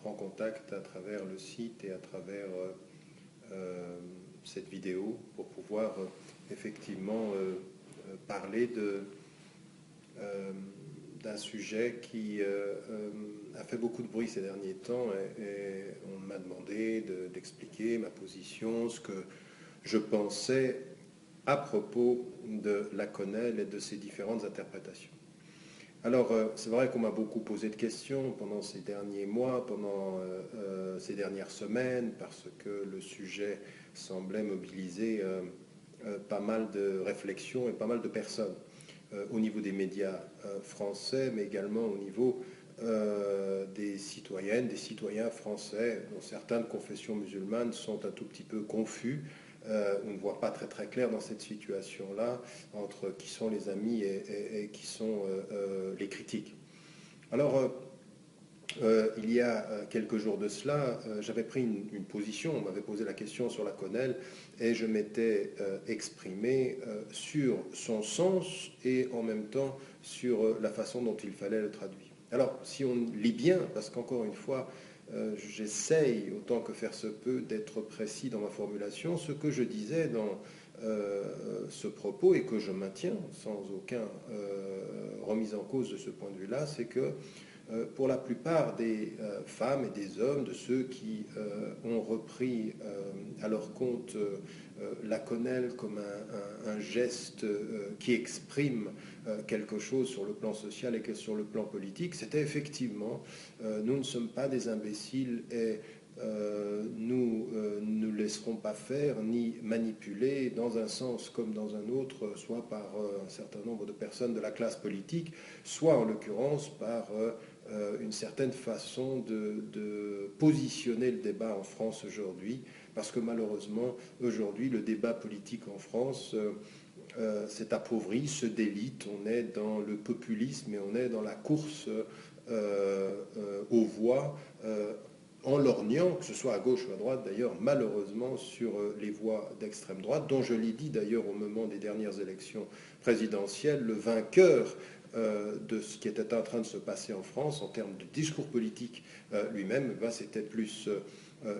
prend contact à travers le site et à travers cette vidéo pour pouvoir effectivement parler d'un sujet qui a fait beaucoup de bruit ces derniers temps et on m'a demandé d'expliquer ma position, ce que je pensais à propos de la Connell et de ses différentes interprétations. Alors, c'est vrai qu'on m'a beaucoup posé de questions pendant ces derniers mois, pendant ces dernières semaines, parce que le sujet semblait mobiliser pas mal de réflexions et pas mal de personnes au niveau des médias français, mais également au niveau des citoyennes, des citoyens français, dont certains de confession musulmane sont un tout petit peu confus. On ne voit pas très très clair dans cette situation-là entre qui sont les amis et qui sont les critiques. Alors, il y a quelques jours de cela, j'avais pris une position, on m'avait posé la question sur la Connell et je m'étais exprimé sur son sens et en même temps sur la façon dont il fallait le traduire. Alors, si on lit bien, parce qu'encore une fois, j'essaye, autant que faire se peut, d'être précis dans ma formulation, ce que je disais dans ce propos et que je maintiens sans aucun remise en cause de ce point de vue-là, c'est que pour la plupart des femmes et des hommes, de ceux qui ont repris à leur compte la Connell comme un geste qui exprime quelque chose sur le plan social et que sur le plan politique, c'était effectivement nous ne sommes pas des imbéciles et nous ne laisserons pas faire ni manipuler dans un sens comme dans un autre, soit par un certain nombre de personnes de la classe politique, soit en l'occurrence par une certaine façon de positionner le débat en France aujourd'hui, parce que malheureusement, aujourd'hui, le débat politique en France s'est appauvri, se délite, on est dans le populisme et on est dans la course aux voix, en lorgnant, que ce soit à gauche ou à droite d'ailleurs, malheureusement sur les voix d'extrême droite, dont je l'ai dit d'ailleurs au moment des dernières élections présidentielles, le vainqueur de ce qui était en train de se passer en France en termes de discours politique lui-même, c'était plus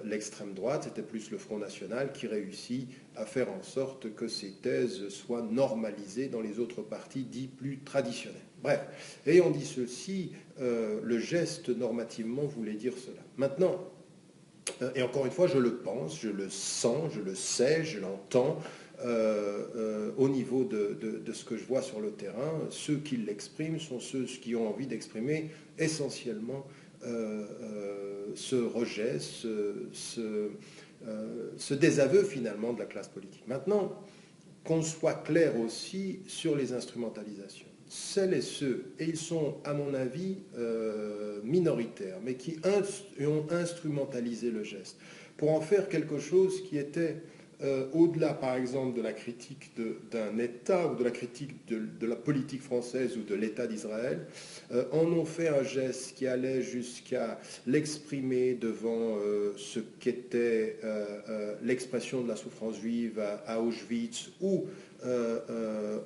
l'extrême droite, c'était plus le Front National qui réussit à faire en sorte que ces thèses soient normalisées dans les autres partis dits plus traditionnels. Bref, ayant dit ceci, le geste normativement voulait dire cela. Maintenant, et encore une fois, je le pense, je le sens, je le sais, je l'entends, au niveau de ce que je vois sur le terrain, ceux qui l'expriment sont ceux qui ont envie d'exprimer essentiellement ce rejet, ce désaveu finalement de la classe politique. Maintenant, qu'on soit clair aussi sur les instrumentalisations. Celles et ceux, et ils sont à mon avis minoritaires, mais qui ont instrumentalisé le geste pour en faire quelque chose qui était au-delà, par exemple, de la critique d'un État ou de la critique de la politique française ou de l'État d'Israël, en ont fait un geste qui allait jusqu'à l'exprimer devant ce qu'était l'expression de la souffrance juive à Auschwitz, ou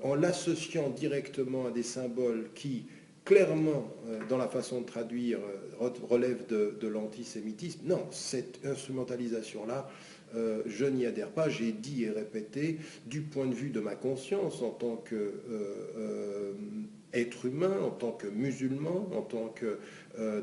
en l'associant directement à des symboles qui, clairement, dans la façon de traduire, relèvent de l'antisémitisme. Non, cette instrumentalisation-là, je n'y adhère pas. J'ai dit et répété, du point de vue de ma conscience en tant qu'être humain, en tant que musulman, en tant que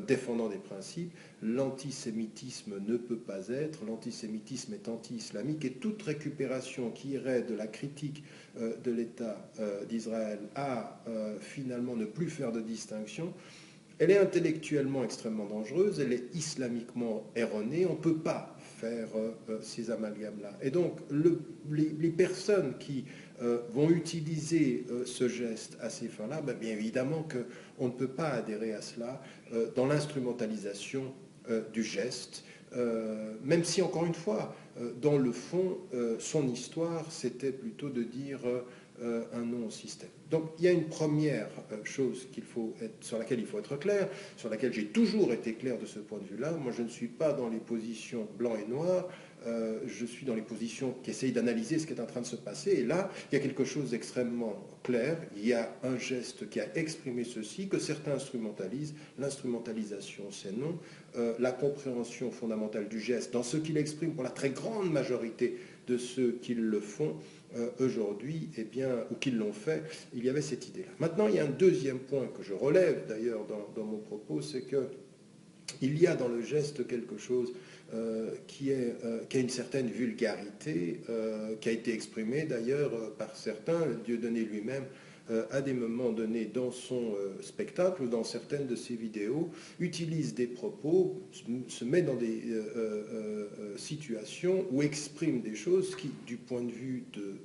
défendant des principes, l'antisémitisme ne peut pas être, l'antisémitisme est anti-islamique, et toute récupération qui irait de la critique de l'État d'Israël à finalement ne plus faire de distinction, elle est intellectuellement extrêmement dangereuse, elle est islamiquement erronée, on ne peut pas faire ces amalgames-là. Et donc, les personnes qui vont utiliser ce geste à ces fins-là, ben, bien évidemment qu'on ne peut pas adhérer à cela dans l'instrumentalisation du geste, même si, encore une fois, dans le fond, son histoire, c'était plutôt de dire un non au système. Donc il y a une première chose sur laquelle il faut être clair, sur laquelle j'ai toujours été clair de ce point de vue-là. Moi, je ne suis pas dans les positions blanc et noir, je suis dans les positions qui essayent d'analyser ce qui est en train de se passer. Et là, il y a quelque chose d'extrêmement clair. Il y a un geste qui a exprimé ceci, que certains instrumentalisent. L'instrumentalisation, c'est non. La compréhension fondamentale du geste, dans ce qu'il exprime pour la très grande majorité de ceux qui le font aujourd'hui, eh bien, ou qui l'ont fait, il y avait cette idée-là. Maintenant, il y a un deuxième point que je relève d'ailleurs dans mon propos, c'est qu'il y a dans le geste quelque chose qui a une certaine vulgarité, qui a été exprimée d'ailleurs par certains. Dieudonné lui-même, à des moments donnés dans son spectacle ou dans certaines de ses vidéos, utilise des propos, se met dans des situations où exprime des choses qui, du point de vue de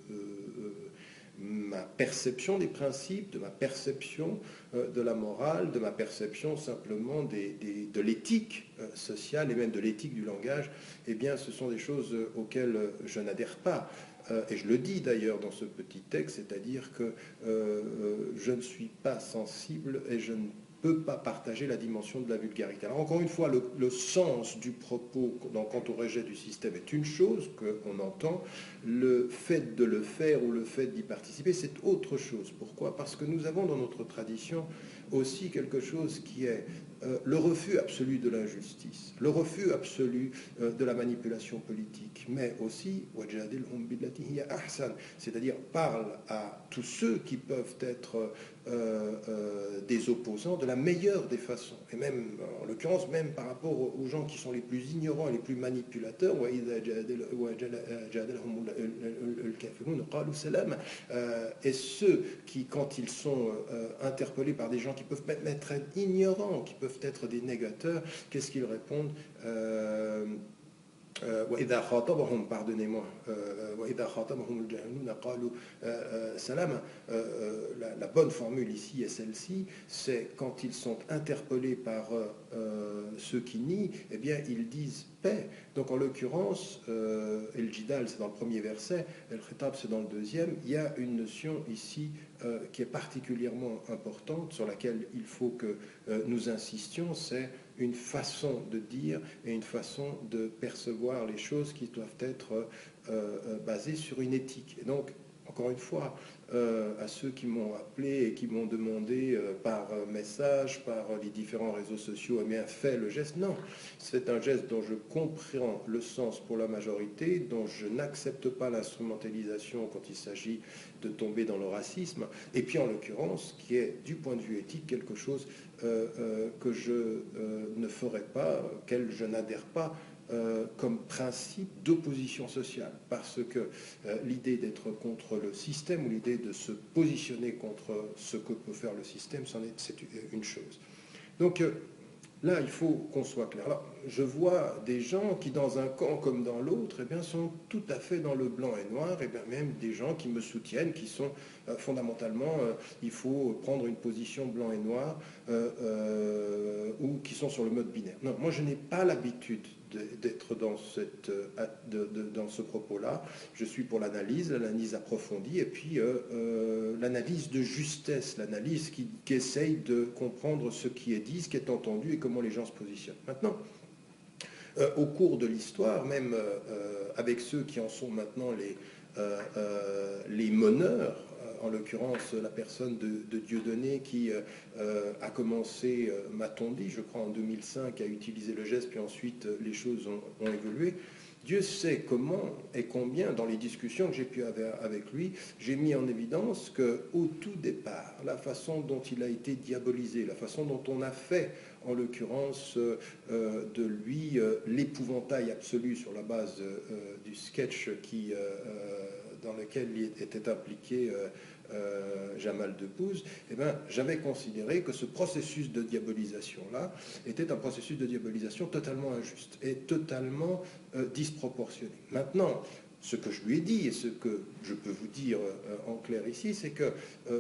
ma perception des principes, de ma perception de la morale, de ma perception simplement de l'éthique sociale et même de l'éthique du langage, eh bien, ce sont des choses auxquelles je n'adhère pas. Et je le dis d'ailleurs dans ce petit texte, c'est-à-dire que je ne suis pas sensible et je ne peux pas partager la dimension de la vulgarité. Alors encore une fois, le sens du propos quant au rejet du système est une chose qu'on entend, le fait de le faire ou le fait d'y participer, c'est autre chose. Pourquoi? Parce que nous avons dans notre tradition aussi quelque chose qui est le refus absolu de l'injustice, le refus absolu de la manipulation politique, mais aussi, c'est-à-dire parle à tous ceux qui peuvent être des opposants de la meilleure des façons, et même, en l'occurrence, même par rapport aux gens qui sont les plus ignorants et les plus manipulateurs, et ceux qui, quand ils sont interpellés par des gens qui peuvent même être ignorants, qui peuvent être des négateurs, qu'est-ce qu'ils répondent? Pardonnez-moi, la bonne formule ici est celle-ci, c'est quand ils sont interpellés par ceux qui nient, eh bien ils disent paix. Donc en l'occurrence, El Jidal c'est dans le premier verset, El Khitab c'est dans le deuxième, il y a une notion ici qui est particulièrement importante, sur laquelle il faut que nous insistions, c'est une façon de dire et une façon de percevoir les choses qui doivent être basées sur une éthique. Et donc, encore une fois, à ceux qui m'ont appelé et qui m'ont demandé par message, par les différents réseaux sociaux, eh bien, fais le geste. Non, c'est un geste dont je comprends le sens pour la majorité, dont je n'accepte pas l'instrumentalisation quand il s'agit de tomber dans le racisme, et puis en l'occurrence, qui est du point de vue éthique quelque chose que je ne ferai pas, auquel je n'adhère pas, comme principe d'opposition sociale, parce que l'idée d'être contre le système ou l'idée de se positionner contre ce que peut faire le système, c'est une chose. Donc là, il faut qu'on soit clair. Alors, je vois des gens qui, dans un camp comme dans l'autre, eh bien, sont tout à fait dans le blanc et noir, et bien même des gens qui me soutiennent, qui sont fondamentalement, il faut prendre une position blanc et noir, ou qui sont sur le mode binaire. Non, moi, je n'ai pas l'habitude d'être dans ce propos-là. Je suis pour l'analyse approfondie, et puis l'analyse de justesse, l'analyse qui essaye de comprendre ce qui est dit, ce qui est entendu et comment les gens se positionnent. Maintenant, au cours de l'histoire, même avec ceux qui en sont maintenant les meneurs, en l'occurrence la personne de Dieudonné qui a commencé, m'a-t-on dit, je crois en 2005, à utiliser le geste, puis ensuite les choses ont évolué. Dieu sait comment et combien, dans les discussions que j'ai pu avoir avec lui, j'ai mis en évidence qu'au tout départ, la façon dont il a été diabolisé, la façon dont on a fait, en l'occurrence, de lui l'épouvantail absolu sur la base du sketch dans lequel il était impliqué Jamal Debbouze, eh ben, j'avais considéré que ce processus de diabolisation-là était un processus de diabolisation totalement injuste et totalement disproportionné. Maintenant, ce que je lui ai dit et ce que je peux vous dire en clair ici, c'est que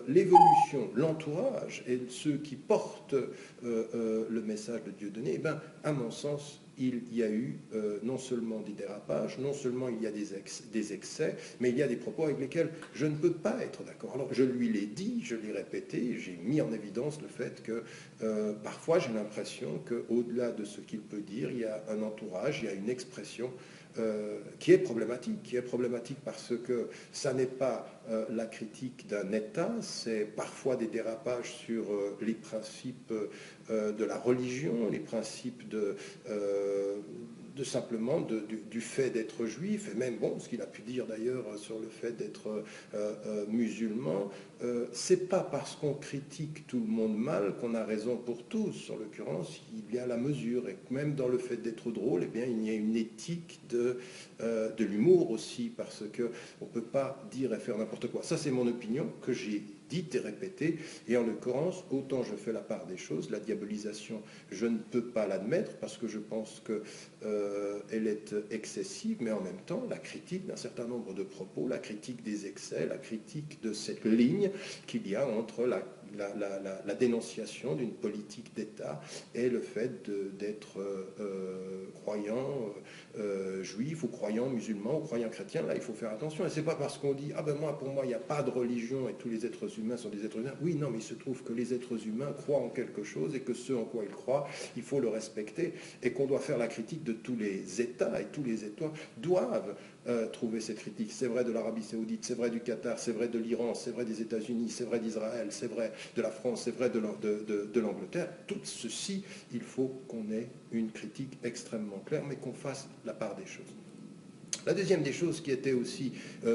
l'évolution, l'entourage et ceux qui portent le message de Dieudonné, eh ben, à mon sens, il y a eu non seulement des dérapages, non seulement il y a des excès, mais il y a des propos avec lesquels je ne peux pas être d'accord. Alors je lui l'ai dit, je l'ai répété, j'ai mis en évidence le fait que parfois j'ai l'impression qu'au-delà de ce qu'il peut dire, il y a un entourage, il y a une expression qui est problématique parce que ça n'est pas la critique d'un État, c'est parfois des dérapages sur les principes de la religion, les principes de simplement du fait d'être juif, et même bon, ce qu'il a pu dire d'ailleurs sur le fait d'être musulman, c'est pas parce qu'on critique tout le monde mal qu'on a raison pour tous. En l'occurrence, il y a la mesure, et même dans le fait d'être drôle, eh bien, il y a une éthique de l'humour aussi, parce qu'on ne peut pas dire et faire n'importe quoi. Ça, c'est mon opinion que j'ai dite et répétée, et en l'occurrence, autant je fais la part des choses, la diabolisation, je ne peux pas l'admettre, parce que je pense qu'elle est excessive, mais en même temps, la critique d'un certain nombre de propos, la critique des excès, la critique de cette ligne qu'il y a entre la dénonciation d'une politique d'État et le fait d'être croyant juif ou croyant musulman ou croyant chrétien. Là, il faut faire attention. Et c'est pas parce qu'on dit « Ah ben moi, pour moi, il n'y a pas de religion et tous les êtres humains sont des êtres humains ». Oui, non, mais il se trouve que les êtres humains croient en quelque chose et que ce en quoi ils croient, il faut le respecter et qu'on doit faire la critique de tous les États et tous les États doivent trouver cette critique. C'est vrai de l'Arabie Saoudite, c'est vrai du Qatar, c'est vrai de l'Iran, c'est vrai des États-Unis, c'est vrai d'Israël, c'est vrai de la France, c'est vrai de l'Angleterre. Tout ceci, il faut qu'on ait une critique extrêmement claire, mais qu'on fasse la part des choses. La deuxième des choses qui était aussi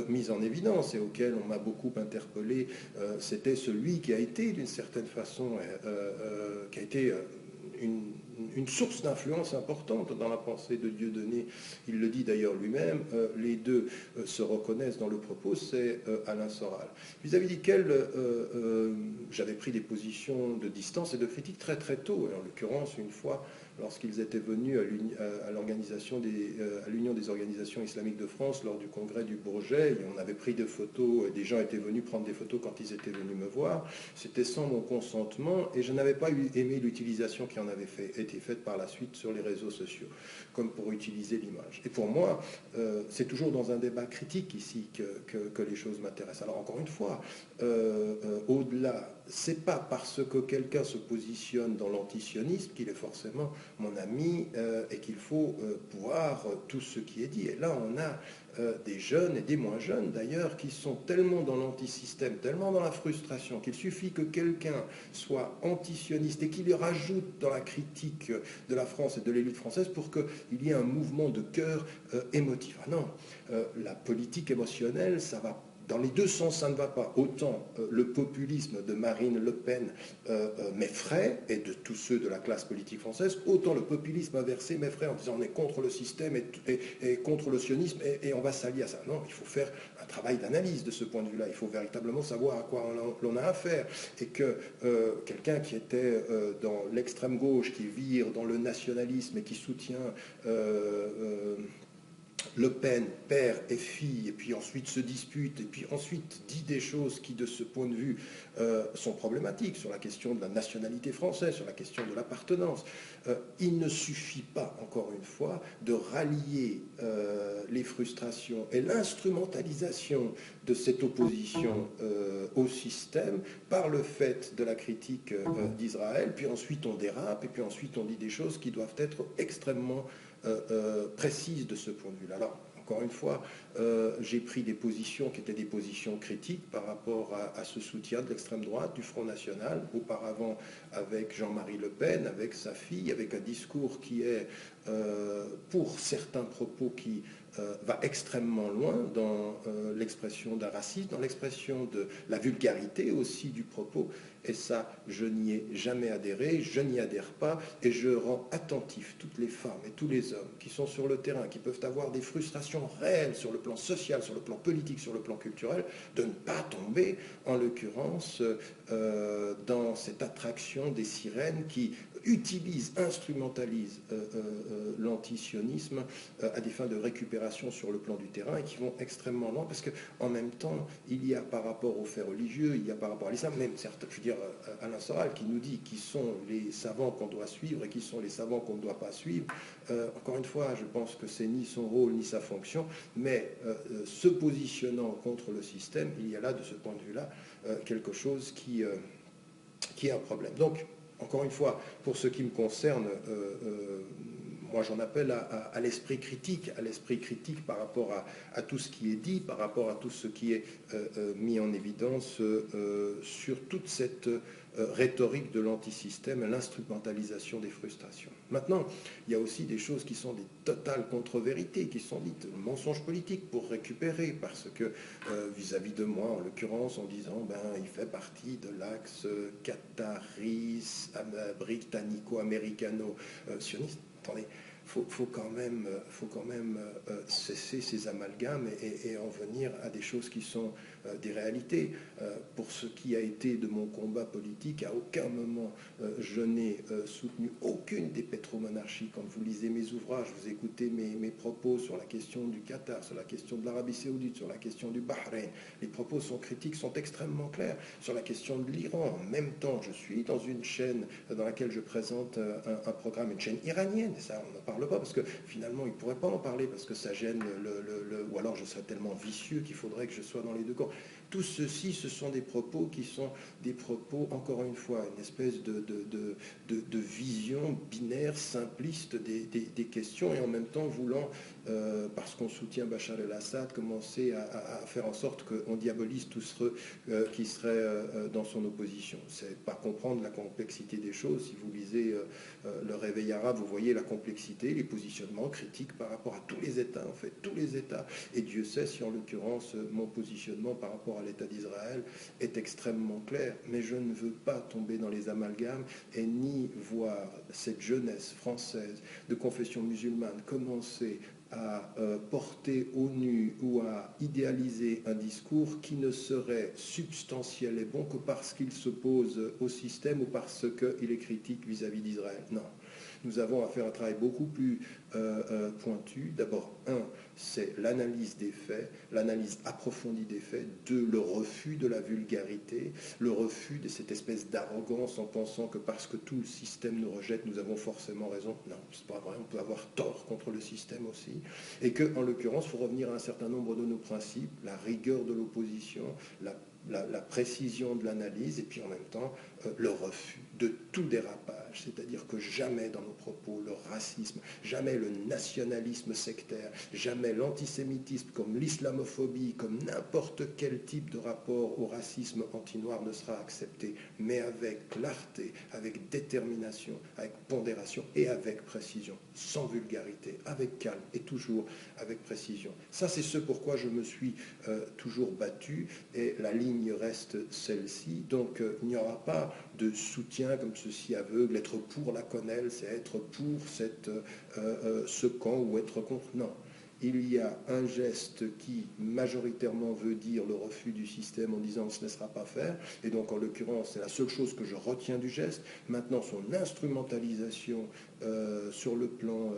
mise en évidence et auquel on m'a beaucoup interpellé, c'était celui qui a été d'une certaine façon, qui a été une source d'influence importante dans la pensée de Dieudonné. Il le dit d'ailleurs lui-même, les deux se reconnaissent dans le propos, c'est Alain Soral, vis-à-vis duquel j'avais pris des positions de distance et de critique très très tôt, et en l'occurrence une fois lorsqu'ils étaient venus à l'Union des organisations islamiques de France lors du congrès du Bourget, et on avait pris des photos, et des gens étaient venus prendre des photos quand ils étaient venus me voir. C'était sans mon consentement, et je n'avais pas aimé l'utilisation qui en avait été faite par la suite sur les réseaux sociaux, comme pour utiliser l'image. Et pour moi, c'est toujours dans un débat critique ici que les choses m'intéressent. Alors encore une fois, au-delà, c'est pas parce que quelqu'un se positionne dans l'antisionisme qu'il est forcément mon ami et qu'il faut voir tout ce qui est dit. Et là, on a des jeunes et des moins jeunes d'ailleurs qui sont tellement dans l'antisystème, tellement dans la frustration qu'il suffit que quelqu'un soit antisioniste et qu'il rajoute dans la critique de la France et de l'élite française pour qu'il y ait un mouvement de cœur émotif. Ah non, la politique émotionnelle, ça va dans les deux sens, ça ne va pas. Autant le populisme de Marine Le Pen m'effraie, et de tous ceux de la classe politique française, autant le populisme inversé m'effraie en disant on est contre le système et contre le sionisme et on va s'allier à ça. Non, il faut faire un travail d'analyse de ce point de vue-là. Il faut véritablement savoir à quoi l'on a affaire. Et que quelqu'un qui était dans l'extrême gauche, qui vire dans le nationalisme et qui soutient Le Pen, père et fille, et puis ensuite se dispute, et puis ensuite dit des choses qui, de ce point de vue, sont problématiques sur la question de la nationalité française, sur la question de l'appartenance. Il ne suffit pas, encore une fois, de rallier les frustrations et l'instrumentalisation de cette opposition au système par le fait de la critique d'Israël, puis ensuite on dérape, et puis ensuite on dit des choses qui doivent être extrêmement précise de ce point de vue-là. Alors, encore une fois, j'ai pris des positions qui étaient des positions critiques par rapport à ce soutien de l'extrême droite, du Front National, auparavant avec Jean-Marie Le Pen, avec sa fille, avec un discours qui est, pour certains propos, qui va extrêmement loin dans l'expression d'un racisme, dans l'expression de la vulgarité aussi du propos. Et ça, je n'y ai jamais adhéré, je n'y adhère pas, et je rends attentif toutes les femmes et tous les hommes qui sont sur le terrain, qui peuvent avoir des frustrations réelles sur le plan social, sur le plan politique, sur le plan culturel, de ne pas tomber, en l'occurrence, dans cette attraction des sirènes qui utilisent, instrumentalisent l'antisionisme à des fins de récupération sur le plan du terrain et qui vont extrêmement loin parce qu'en même temps, il y a par rapport aux faits religieux, il y a par rapport à l'islam, même certains, je veux dire, Alain Soral qui nous dit qui sont les savants qu'on doit suivre et qui sont les savants qu'on ne doit pas suivre. Encore une fois, je pense que c'est ni son rôle ni sa fonction, mais se positionnant contre le système, il y a là, de ce point de vue-là, quelque chose qui est un problème. Donc, encore une fois, pour ce qui me concerne, moi j'en appelle à l'esprit critique, par rapport à tout ce qui est dit, par rapport à tout ce qui est mis en évidence sur toute cette rhétorique de l'antisystème, l'instrumentalisation des frustrations. Maintenant, il y a aussi des choses qui sont des totales contre-vérités, qui sont dites mensonges politiques pour récupérer, parce que vis-à-vis de moi, en l'occurrence, en disant il fait partie de l'axe qataris, britannico-américano-sioniste. Attendez, faut quand même cesser ces amalgames et en venir à des choses qui sont des réalités. Pour ce qui a été de mon combat politique, à aucun moment je n'ai soutenu aucune des pétromonarchies. Quand vous lisez mes ouvrages, vous écoutez mes propos sur la question du Qatar, sur la question de l'Arabie Saoudite, sur la question du Bahreïn, les propos critiques sont extrêmement clairs. Sur la question de l'Iran, en même temps, je suis dans une chaîne dans laquelle je présente un programme, une chaîne iranienne, et ça on n'en parle pas, parce que finalement il ne pourrait pas en parler, parce que ça gêne ou alors je serais tellement vicieux qu'il faudrait que je sois dans les deux camps. Tout ceci, ce sont des propos qui sont des propos, encore une fois, une espèce de vision binaire, simpliste des questions, et en même temps voulant, parce qu'on soutient Bachar el-Assad, commencer à faire en sorte qu'on diabolise tout ceux qui seraient dans son opposition. C'est pas comprendre la complexité des choses. Si vous lisez le Réveil arabe, vous voyez la complexité, les positionnements critiques par rapport à tous les États, en fait, tous les États. Et Dieu sait si, en l'occurrence, mon positionnement par rapport à l'État d'Israël est extrêmement clair. Mais je ne veux pas tomber dans les amalgames et ni voir cette jeunesse française de confession musulmane commencer à porter au nu ou à idéaliser un discours qui ne serait substantiel et bon que parce qu'il s'oppose au système ou parce qu'il est critique vis-à-vis d'Israël. Non. Nous avons à faire un travail beaucoup plus pointu. D'abord, c'est l'analyse des faits, l'analyse approfondie des faits. Deux, le refus de la vulgarité, le refus de cette espèce d'arrogance en pensant que parce que tout le système nous rejette, nous avons forcément raison. Non, c'est pas vrai, on peut avoir tort contre le système aussi. Et que, en l'occurrence, il faut revenir à un certain nombre de nos principes, la rigueur de l'opposition, la précision de l'analyse, et puis en même temps le refus de tout dérapage, c'est-à-dire que jamais dans nos propos le racisme, jamais le nationalisme sectaire, jamais l'antisémitisme comme l'islamophobie, comme n'importe quel type de rapport au racisme anti-noir ne sera accepté, mais avec clarté, avec détermination, avec pondération et avec précision, sans vulgarité, avec calme et toujours avec précision. Ça, c'est ce pourquoi je me suis toujours battu, et la ligne reste celle-ci. Donc il n'y aura pas de soutien comme ceci aveugle, être pour la quenelle, c'est être pour ce camp ou être contre. Non. Il y a un geste qui majoritairement veut dire le refus du système en disant on ne se laissera pas faire, et donc en l'occurrence c'est la seule chose que je retiens du geste. Maintenant son instrumentalisation sur le plan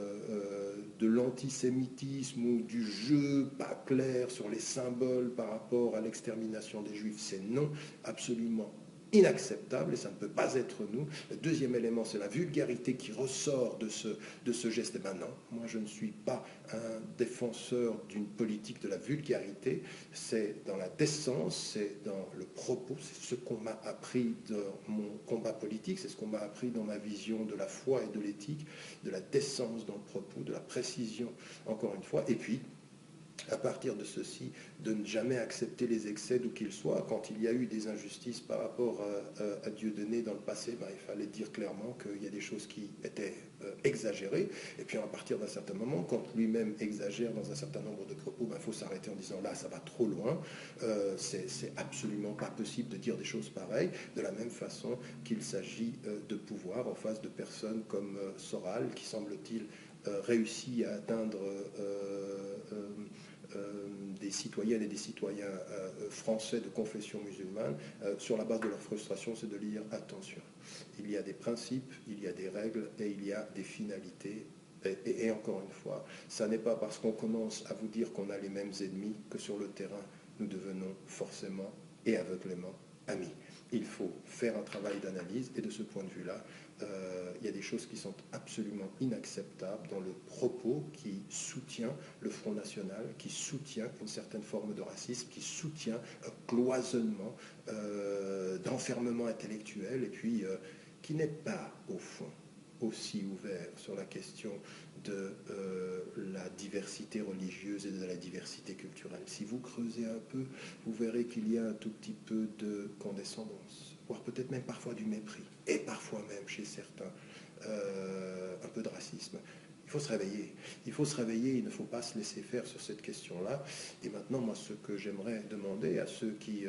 de l'antisémitisme ou du jeu pas clair sur les symboles par rapport à l'extermination des juifs, c'est non, absolument inacceptable, et ça ne peut pas être nous. Le deuxième élément, c'est la vulgarité qui ressort de ce geste. Et maintenant, moi je ne suis pas un défenseur d'une politique de la vulgarité, c'est dans la décence, c'est dans le propos, c'est ce qu'on m'a appris dans mon combat politique, c'est ce qu'on m'a appris dans ma vision de la foi et de l'éthique, de la décence dans le propos, de la précision, encore une fois, et puis à partir de ceci, de ne jamais accepter les excès d'où qu'ils soient. Quand il y a eu des injustices par rapport à Dieudonné dans le passé, il fallait dire clairement qu'il y a des choses qui étaient exagérées. Et puis à partir d'un certain moment, quand lui-même exagère dans un certain nombre de propos, il faut s'arrêter en disant là, ça va trop loin. C'est absolument pas possible de dire des choses pareilles. De la même façon qu'il s'agit de pouvoir en face de personnes comme Soral, qui semble-t-il réussit à atteindre des citoyennes et des citoyens français de confession musulmane, sur la base de leur frustration, c'est de dire attention, il y a des principes, il y a des règles et il y a des finalités. Et encore une fois, ça n'est pas parce qu'on commence à vous dire qu'on a les mêmes ennemis que sur le terrain, nous devenons forcément et aveuglément amis. Il faut faire un travail d'analyse et de ce point de vue-là, il y a des choses qui sont absolument inacceptables dans le propos qui soutient le Front National, qui soutient une certaine forme de racisme, qui soutient un cloisonnement d'enfermement intellectuel et puis qui n'est pas, au fond, aussi ouvert sur la question de la diversité religieuse et de la diversité culturelle. Si vous creusez un peu, vous verrez qu'il y a un tout petit peu de condescendance, voire peut-être même parfois du mépris, et parfois même chez certains un peu de racisme. Il faut se réveiller. Il faut se réveiller, il ne faut pas se laisser faire sur cette question-là. Et maintenant, moi, ce que j'aimerais demander à ceux qui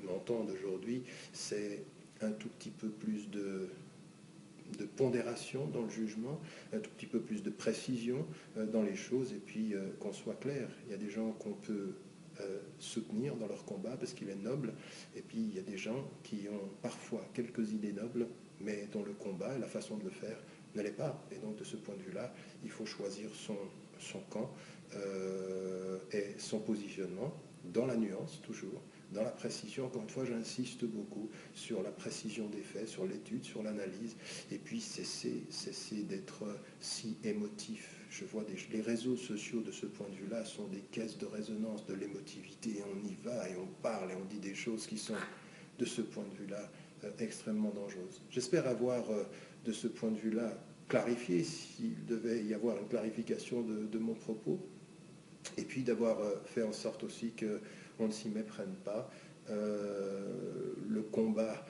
m'entendent aujourd'hui, c'est un tout petit peu plus de pondération dans le jugement, un tout petit peu plus de précision dans les choses, et puis qu'on soit clair. Il y a des gens qu'on peut soutenir dans leur combat parce qu'il est noble, et puis il y a des gens qui ont parfois quelques idées nobles, mais dont le combat et la façon de le faire ne l'est pas. Et donc de ce point de vue-là, il faut choisir son camp et son positionnement dans la nuance toujours, dans la précision. Encore une fois, j'insiste beaucoup sur la précision des faits, sur l'étude, sur l'analyse, et puis cesser d'être si émotif. Je vois les réseaux sociaux de ce point de vue-là sont des caisses de résonance de l'émotivité, et on y va, et on parle, et on dit des choses qui sont, de ce point de vue-là, extrêmement dangereuses. J'espère avoir, de ce point de vue-là, clarifié, s'il devait y avoir une clarification de mon propos, et puis d'avoir fait en sorte aussi qu'on ne s'y méprenne pas. Le combat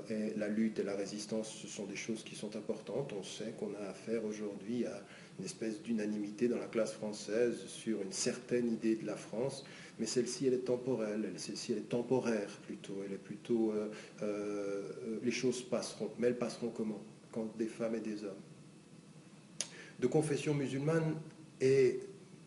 et la lutte et la résistance, ce sont des choses qui sont importantes. On sait qu'on a affaire aujourd'hui à une espèce d'unanimité dans la classe française sur une certaine idée de la France, mais celle-ci, elle est temporelle, celle-ci, elle est temporaire plutôt. Elle est plutôt... les choses passeront, mais elles passeront comment? Quand des femmes et des hommes de confession musulmane et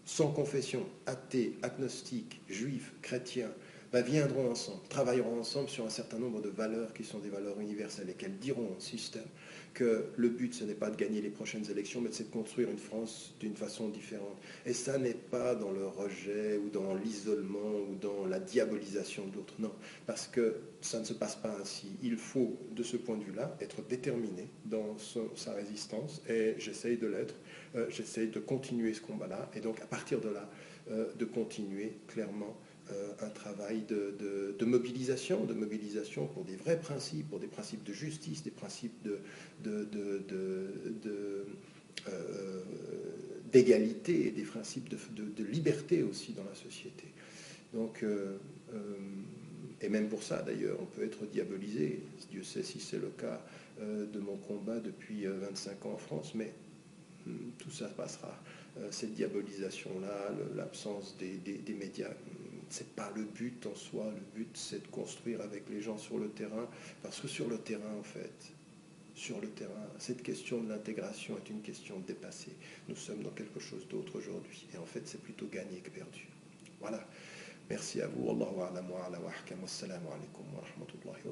sans confession, athées, agnostiques, juifs, chrétiens, viendront ensemble, travailleront ensemble sur un certain nombre de valeurs qui sont des valeurs universelles et qu'elles diront au système que le but, ce n'est pas de gagner les prochaines élections, mais c'est de construire une France d'une façon différente. Et ça n'est pas dans le rejet ou dans l'isolement ou dans la diabolisation de l'autre, non, parce que ça ne se passe pas ainsi. Il faut, de ce point de vue-là, être déterminé dans sa résistance, et j'essaye de l'être, j'essaye de continuer ce combat-là, et donc à partir de là, de continuer clairement un travail de mobilisation pour des vrais principes, pour des principes de justice, des principes d'égalité et des principes de liberté aussi dans la société. Donc, et même pour ça d'ailleurs, on peut être diabolisé. Dieu sait si c'est le cas de mon combat depuis 25 ans en France, mais tout ça passera. Cette diabolisation-là, l'absence des médias, c'est pas le but en soi. Le but, c'est de construire avec les gens sur le terrain, parce que sur le terrain, en fait, sur le terrain, cette question de l'intégration est une question dépassée. Nous sommes dans quelque chose d'autre aujourd'hui, et en fait, c'est plutôt gagné que perdu. Voilà. Merci à vous. Wallahu a'lam wa ala wa ahkam. Wassalamu alaikum wa rahmatullahi wa barakatuh.